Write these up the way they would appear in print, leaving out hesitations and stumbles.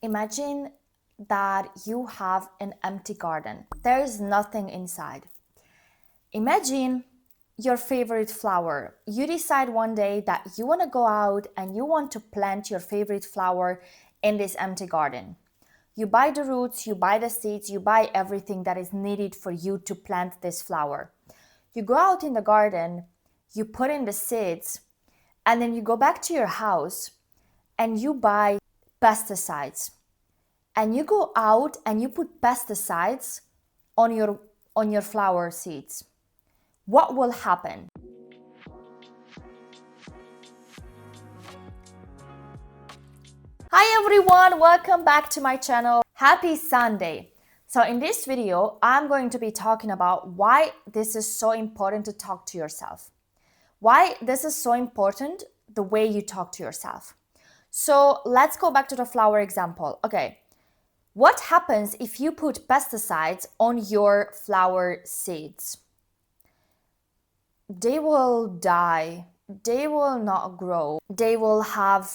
Imagine that you have an empty garden. There is nothing inside. Imagine your favorite flower. You decide one day that you want to go out and you want to plant your favorite flower in this empty garden. You buy the roots, you buy the seeds, you buy everything that is needed for you to plant this flower. You go out in the garden, you put in the seeds, and then you go back to your house and you buy pesticides. And you go out and you put pesticides on your flower seeds. What will happen? Hi everyone, welcome back to my channel. Happy Sunday. So in this video, I'm going to be talking about why this is so important to talk to yourself. Why this is so important, the way you talk to yourself. So let's go back to the flower example. Okay, what happens if you put pesticides on your flower seeds? They will die. They will not grow. They will have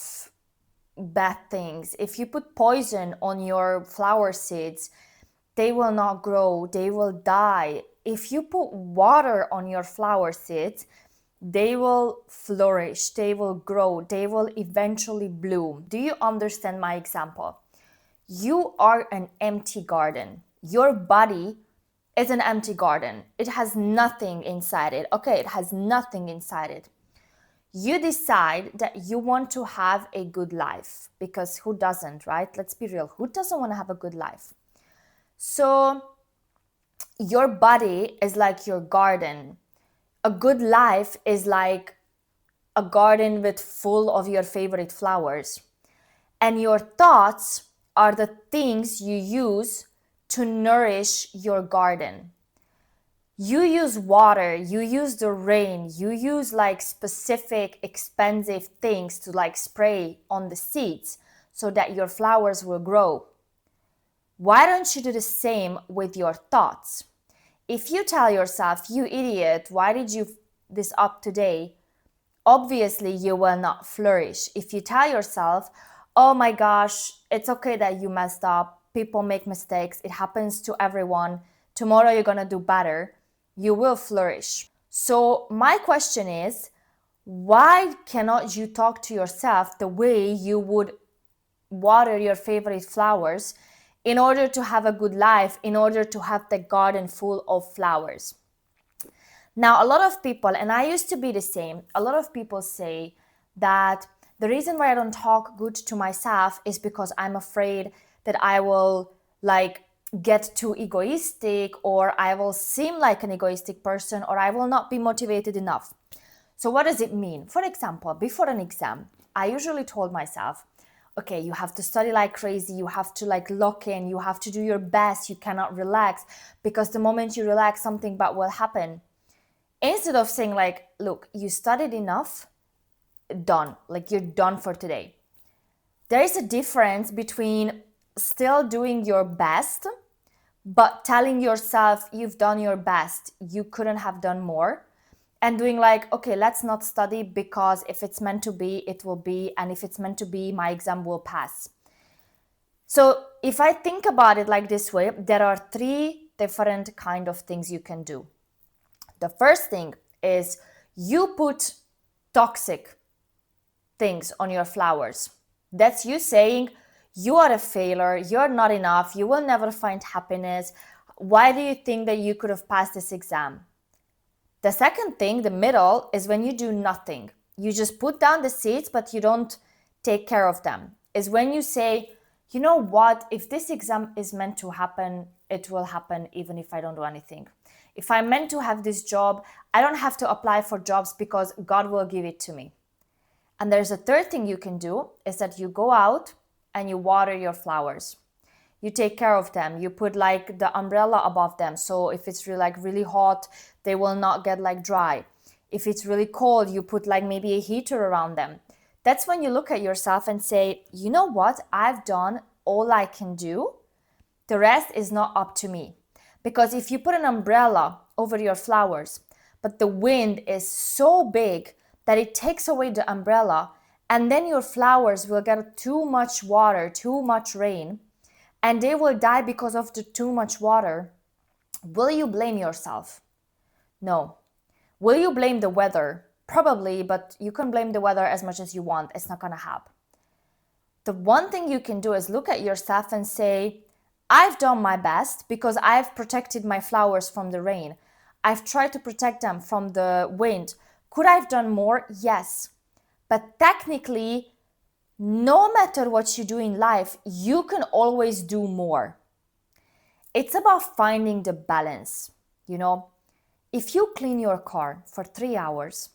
bad things. If you put poison on your flower seeds, they will not grow. They will die. If you put water on your flower seeds, they will flourish. They will grow. They will eventually bloom. Do you understand my example? You are an empty garden. Your body is an empty garden. It has nothing inside it. Okay, it has nothing inside it. You decide that you want to have a good life, because who doesn't, right? Let's be real. Who doesn't want to have a good life? So your body is like your garden. A good life is like a garden with full of your favorite flowers. And your thoughts are the things you use to nourish your garden. You use water, you use the rain, you use like specific expensive things to like spray on the seeds so that your flowers will grow. Why don't you do the same with your thoughts? If you tell yourself, you idiot, why did you this up today? Obviously, you will not flourish. If you tell yourself, oh my gosh, it's okay that you messed up. People make mistakes. It happens to everyone. Tomorrow you're going to do better. You will flourish. So my question is, why cannot you talk to yourself the way you would water your favorite flowers in order to have a good life, in order to have the garden full of flowers? Now, a lot of people, and I used to be the same, a lot of people say that the reason why I don't talk good to myself is because I'm afraid that I will like get too egoistic, or I will seem like an egoistic person, or I will not be motivated enough. So what does it mean? For example, before an exam, I usually told myself, okay, you have to study like crazy, you have to like lock in, you have to do your best, you cannot relax, because the moment you relax, something bad will happen. Instead of saying like, look, you studied enough, done, like you're done for today. There is a difference between still doing your best, but telling yourself you've done your best, you couldn't have done more, and doing like, okay, let's not study because if it's meant to be, it will be, and if it's meant to be, my exam will pass. So if I think about it like this way, there are three different kind of things you can do. The first thing is you put toxic things on your flowers. That's you saying you are a failure, you're not enough, you will never find happiness. Why do you think that you could have passed this exam? The second thing, the middle, is when you do nothing. You just put down the seeds, but you don't take care of them. Is when you say, you know what, if this exam is meant to happen, it will happen even if I don't do anything. If I'm meant to have this job, I don't have to apply for jobs because God will give it to me. And there's a third thing you can do, is that you go out and you water your flowers. You take care of them. You put like the umbrella above them. So if it's really hot, they will not get like dry. If it's really cold, you put like maybe a heater around them. That's when you look at yourself and say, you know what? I've done all I can do. The rest is not up to me. Because if you put an umbrella over your flowers, but the wind is so big that it takes away the umbrella and then your flowers will get too much water, too much rain, and they will die because of the too much water, will you blame yourself? No. Will you blame the weather? Probably, but you can blame the weather as much as you want. It's not going to help. The one thing you can do is look at yourself and say, I've done my best because I've protected my flowers from the rain. I've tried to protect them from the wind. Could I have done more? Yes. But technically, no matter what you do in life, you can always do more. It's about finding the balance. If you clean your car for 3 hours,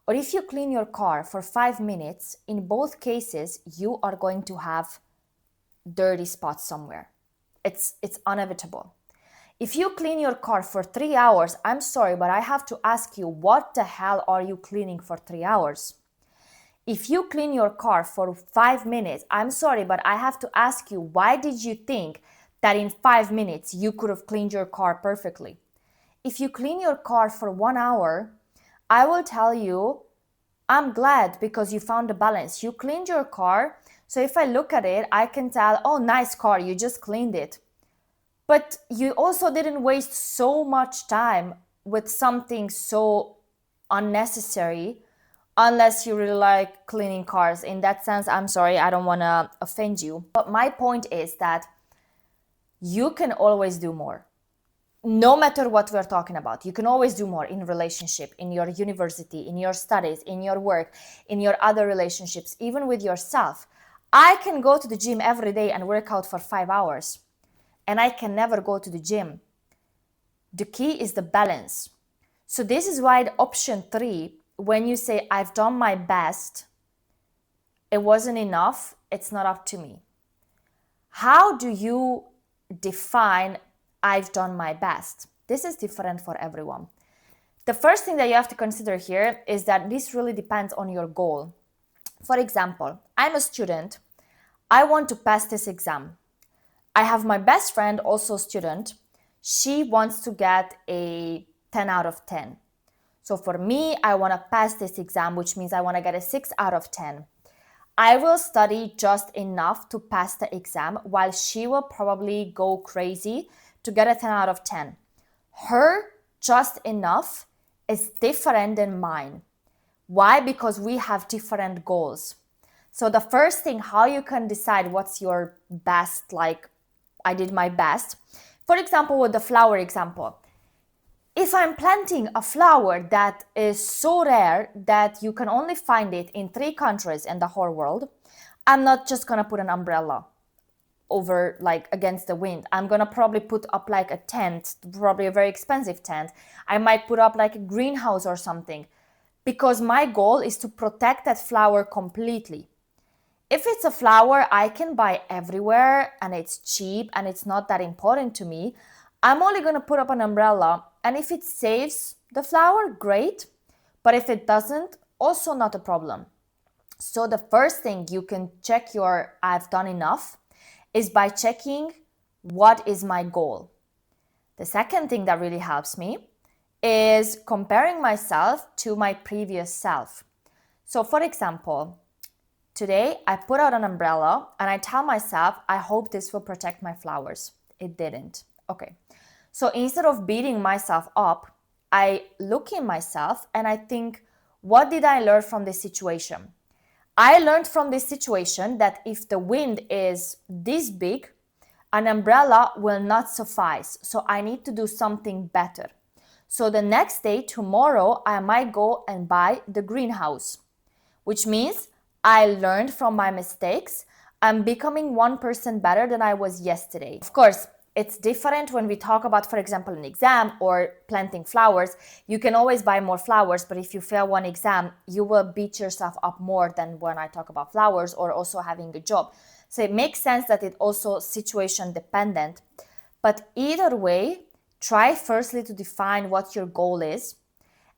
or if you clean your car for 5 minutes, in both cases, you are going to have dirty spots somewhere. It's inevitable. If you clean your car for 3 hours, I'm sorry, but I have to ask you, what the hell are you cleaning for 3 hours? If you clean your car for 5 minutes, I'm sorry, but I have to ask you, why did you think that in 5 minutes you could have cleaned your car perfectly? If you clean your car for 1 hour, I will tell you, I'm glad because you found a balance. You cleaned your car, so if I look at it, I can tell, oh, nice car, you just cleaned it. But you also didn't waste so much time with something so unnecessary, unless you really like cleaning cars. In that sense, I'm sorry, I don't want to offend you. But my point is that you can always do more. No matter what we're talking about, you can always do more in relationship, in your university, in your studies, in your work, in your other relationships, even with yourself. I can go to the gym every day and work out for 5 hours, and I can never go to the gym. The key is the balance. So this is why the option 3, when you say, I've done my best, it wasn't enough, it's not up to me. How do you define I've done my best? This is different for everyone. The first thing that you have to consider here is that this really depends on your goal. For example, I'm a student. I want to pass this exam. I have my best friend, also a student. She wants to get a 10 out of 10. So for me, I want to pass this exam, which means I want to get a 6 out of 10. I will study just enough to pass the exam, while she will probably go crazy to get a 10 out of 10. Her just enough is different than mine. Why? Because we have different goals. So the first thing, how you can decide what's your best, like I did my best. For example, with the flower example, if I'm planting a flower that is so rare that you can only find it in 3 countries in the whole world, I'm not just gonna put an umbrella over like against the wind. I'm gonna probably put up like a tent, probably a very expensive tent. I might put up like a greenhouse or something, because my goal is to protect that flower completely. If it's a flower I can buy everywhere and it's cheap and it's not that important to me, I'm only gonna put up an umbrella, and if it saves the flower, great. But if it doesn't, also not a problem. So the first thing you can check your I've done enough is by checking what is my goal. The second thing that really helps me is comparing myself to my previous self. So for example, today I put out an umbrella and I tell myself, I hope this will protect my flowers. It didn't. Okay. So instead of beating myself up, I look in myself and I think, what did I learn from this situation? I learned from this situation that if the wind is this big, an umbrella will not suffice. So I need to do something better. So the next day, tomorrow, I might go and buy the greenhouse, which means I learned from my mistakes. I'm becoming 1% better than I was yesterday. Of course, it's different when we talk about, for example, an exam or planting flowers. You can always buy more flowers, but if you fail one exam, you will beat yourself up more than when I talk about flowers or also having a job. So it makes sense that it's also situation dependent. But either way, try firstly to define what your goal is.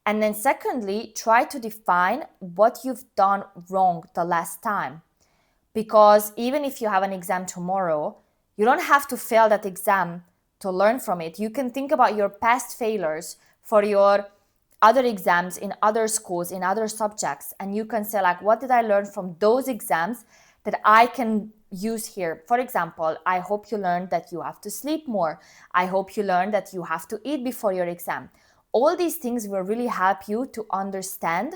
And then secondly, try to define what you've done wrong the last time. Because even if you have an exam tomorrow, you don't have to fail that exam to learn from it. You can think about your past failures for your other exams in other schools, in other subjects, and you can say like, what did I learn from those exams that I can use here? For example, I hope you learned that you have to sleep more. I hope you learned that you have to eat before your exam. All these things will really help you to understand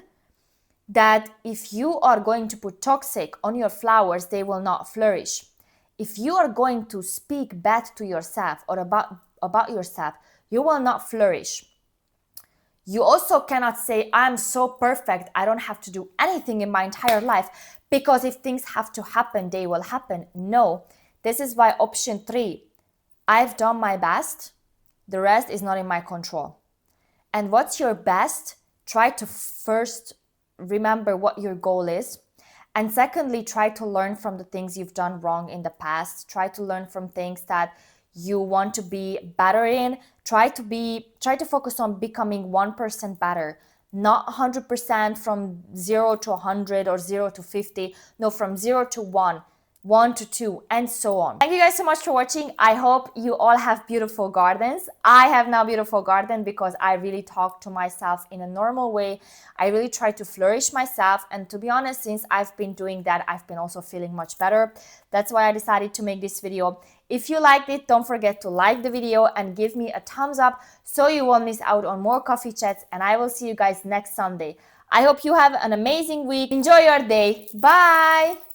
that if you are going to put toxic on your flowers, they will not flourish. If you are going to speak bad to yourself or about yourself, you will not flourish. You also cannot say, I'm so perfect, I don't have to do anything in my entire life, because if things have to happen, they will happen. No, this is why option 3, I've done my best, the rest is not in my control. And what's your best? Try to first remember what your goal is. And secondly, try to learn from the things you've done wrong in the past. Try to learn from things that you want to be better in. Try to focus on becoming 1% better, not 100% from 0 to 100 or 0 to 50. No, from 0 to 1. 1 to 2, and so on. Thank you guys so much for watching. I hope you all have beautiful gardens. I have now beautiful garden because I really talk to myself in a normal way. I really try to flourish myself, and to be honest, since I've been doing that, I've been also feeling much better. That's why I decided to make this video. If you liked it, don't forget to like the video and give me a thumbs up so you won't miss out on more coffee chats, and I will see you guys next Sunday. I hope you have an amazing week. Enjoy your day. Bye!